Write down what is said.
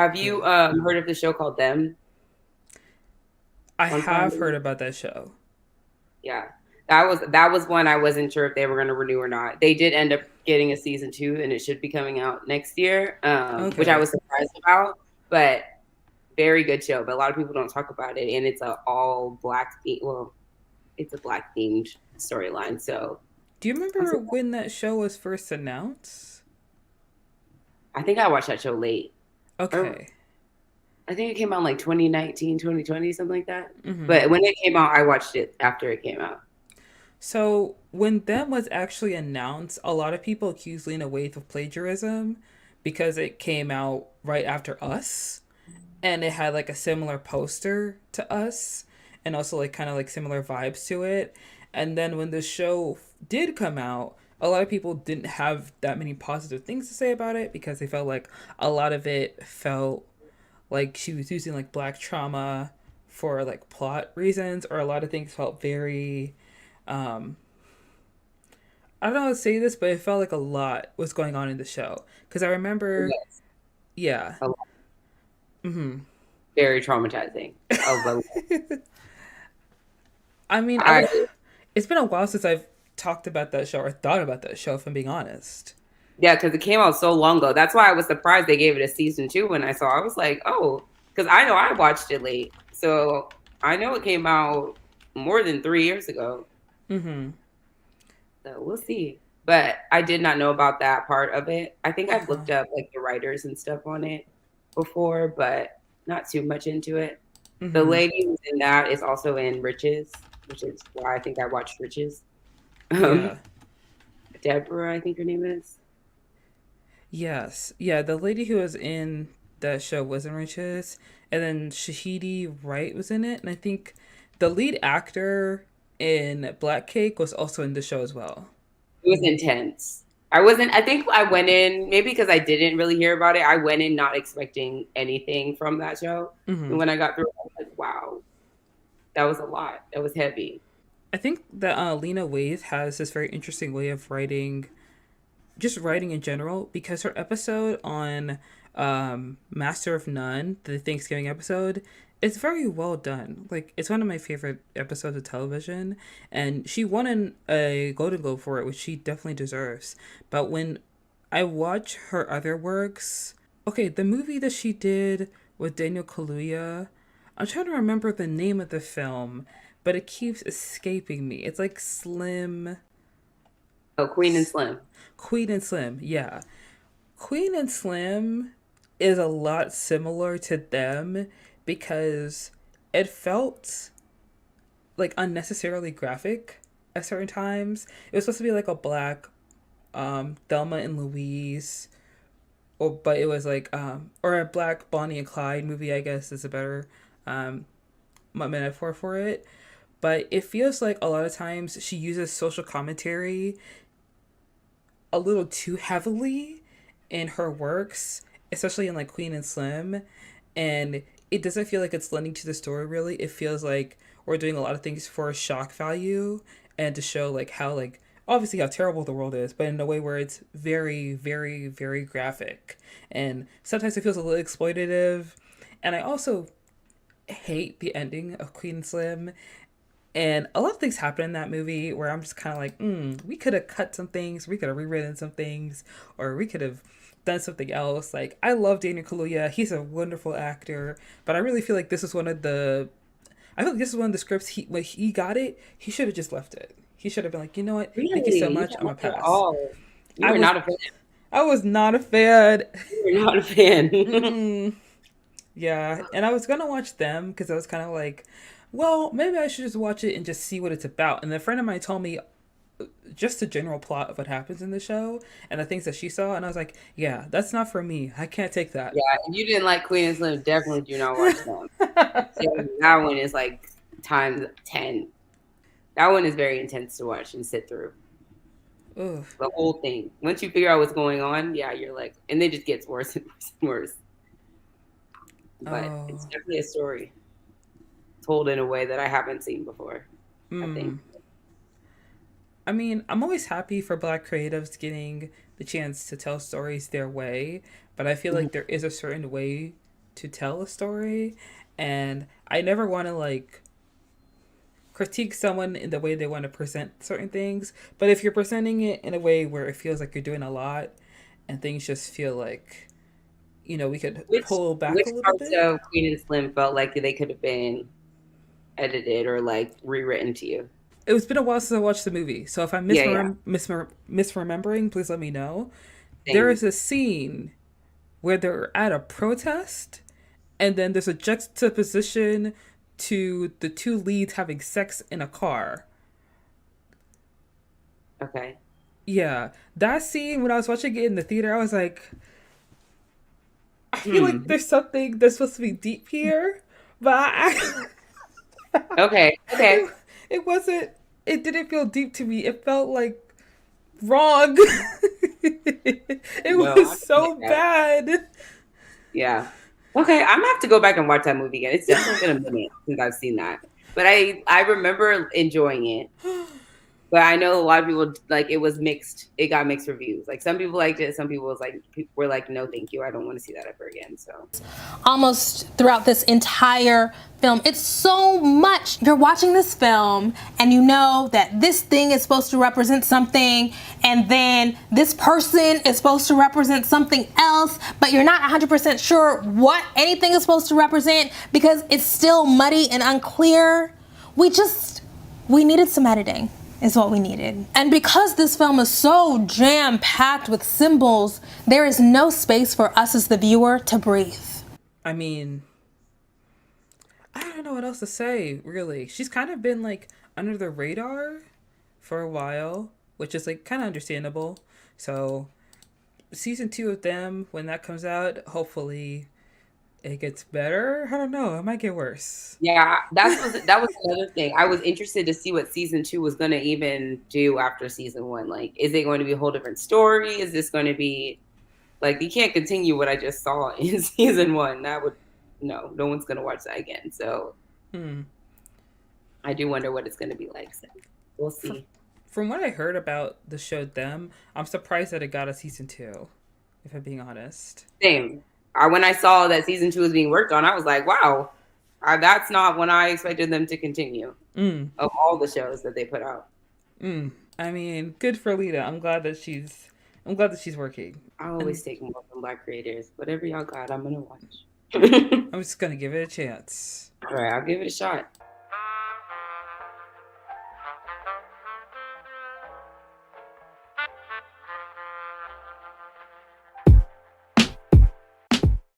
Have you heard of the show called Them I on Prime? have heard about that show. Yeah, that was one I wasn't sure if they were going to renew or not. They did end up getting a season 2, and it should be coming out next year, which I Okay. was surprised about. But very good show. But a lot of people don't talk about it, and it's a all black well, it's a black themed storyline. So Do you I'm remember surprised. when that show was first announced? I think I watched that show late, or Okay. I think it came out in like 2019, 2020, something like that. Mm-hmm. But when it came out, I watched it after it came out. So when that was actually announced, a lot of people accused Lena Waithe of plagiarism because it came out right after Us, and it had like a similar poster to Us, and also like kind of like similar vibes to it. And then when the show did come out, a lot of people didn't have that many positive things to say about it because they felt like a lot of it felt like she was using like black trauma for like plot reasons, or a lot of things felt very um I don't know how to say this, but it felt like a lot was going on in the show because I remember, Yes, yeah. a lot. Mm-hmm. Very traumatizing. Oh, but I mean, I it's been a while since I've talked about that show or thought about that show, if I'm being honest. yeah, because it came out so long ago. That's why I was surprised they gave it a season 2 when I saw. I was like, oh, because I know I watched it late, so I know it came out more than 3 years ago. Mm-hmm. So we'll see. But I did not know about that part of it. I think I've Uh-huh. looked up like the writers and stuff on it before, but not too much into it. The Mm-hmm. lady who's in that is also in Riches, which is why I think I watched Riches. Um, Yeah. Deborah, I think her name is. Yes. Yeah, the lady who was in that show was in Riches, and then Shahidi Wright was in it, and I think the lead actor in Black Cake was also in the show as well. It was intense. I wasn't. I think I went in maybe because I didn't really hear about it. I went in not expecting anything from that show, Mm-hmm. and when I got through, I was like, "Wow, that was a lot. That was heavy." I think that Lena Waithe has this very interesting way of writing, just writing in general, because her episode on Master of None, the Thanksgiving episode, is very well done. Like, it's one of my favorite episodes of television, and she won a Golden Globe for it, which she definitely deserves. But when I watch her other works, okay, the movie that she did with Daniel Kaluuya, I'm trying to remember the name of the film, but it keeps escaping me. It's like Slim. Oh, Queen and Slim. Queen and Slim, yeah. Queen and Slim is a lot similar to them because it felt like unnecessarily graphic at certain times. It was supposed to be like a black Thelma and Louise, or but it was like or a black Bonnie and Clyde movie, I guess is a better um metaphor for it. But it feels like a lot of times she uses social commentary a little too heavily in her works, especially in like Queen and Slim, and it doesn't feel like it's lending to the story really. It feels like we're doing a lot of things for shock value and to show like how like obviously how terrible the world is, but in a way where it's very, very, very graphic. And sometimes it feels a little exploitative. And I also hate the ending of Queen and Slim, and a lot of things happen in that movie where I'm just kind of like, we could have cut some things, we could have rewritten some things, or we could have done something else. Like, I love Daniel Kaluuya. He's a wonderful actor, but I really feel like this is one of the. I feel like this is one of the scripts when he got it, he should have just left it. He should have been like, you know what? Thank you so Really, you much. didn't I'm a like it at pass. all. You I were was not a fan. I was not a fan. You were not a fan. Mm-mm. Yeah, and I was gonna watch them because I was kind of like, well, maybe I should just watch it and just see what it's about. And a friend of mine told me just the general plot of what happens in the show and the things that she saw, and I was like, yeah, that's not for me. I can't take that. Yeah, if you didn't like Queen and Slim, definitely do not watch them. That one is like times 10. That one is very intense to watch and sit through. Ugh. The whole thing. Once you figure out what's going on, yeah, you're like, and it just gets worse and worse and worse. But it's Oh. definitely a story told in a way that I haven't seen before, I think. Hmm. I mean, I'm always happy for Black creatives getting the chance to tell stories their way, but I feel Mhm. like there is a certain way. to tell a story, and I never want to like critique someone in the way they want to present certain things. But if you're presenting it in a way where it feels like you're doing a lot, and things just feel like, we could Which pull back which a little parts bit. of Queen and Slim felt like they could have been edited or like rewritten to you? It was been a while since I watched the movie, so if I'm Yeah, yeah, misremembering, please let me know. There same. is a scene where they're at a protest, and then there's a juxtaposition to the two leads having sex in a car. Okay. Yeah, that scene when I was watching it in the theater, I was like, I feel like Hmm. there's something that's supposed to be deep here, but Okay. Okay. it, it wasn't. It didn't feel deep to me. It felt like wrong. It No, I was can get so that. bad. Yeah. Okay, I'm gonna have to go back and watch that movie again. It's definitely been a minute since I've seen that, but I remember enjoying it. But I know a lot of people like it was mixed. It got mixed reviews. Like some people liked it, some people was like were like, no, thank you, I don't want to see that ever again. So Almost throughout this entire film. It's so much. You're watching this film and you know that this thing is supposed to represent something, and then this person is supposed to represent something else, but you're not 100% sure what anything is supposed to represent because it's still muddy and unclear. We needed some editing is what we needed. And because this film is so jam-packed with symbols, there is no space for us as the viewer to breathe. I mean, I don't know what else to say, really. She's kind of been like under the radar for a while, which is like kind of understandable. So, season 2 of them, when that comes out, hopefully it gets better. I don't know. It might get worse. yeah, that was another thing. I was interested to see what season two was gonna even do after season one. Like, is it going to be a whole different story? Is this going to be like you can't continue what I just saw in season one? That would no one's gonna watch that again. So Hmm. I do wonder what it's gonna be like. So we'll From, see. from what I heard about the show Them, I'm surprised that it got a season 2, if I'm being honest. Same. When I saw that season two was being worked on, I was like, wow, that's not when I expected them to continue Mm. of all the shows that they put out. Mm. I mean, good for Lita. I'm glad that she's working. I And always take more from Black creators. Whatever y'all got, I'm gonna watch. I'm just gonna give it a chance. All right, I'll give it a shot.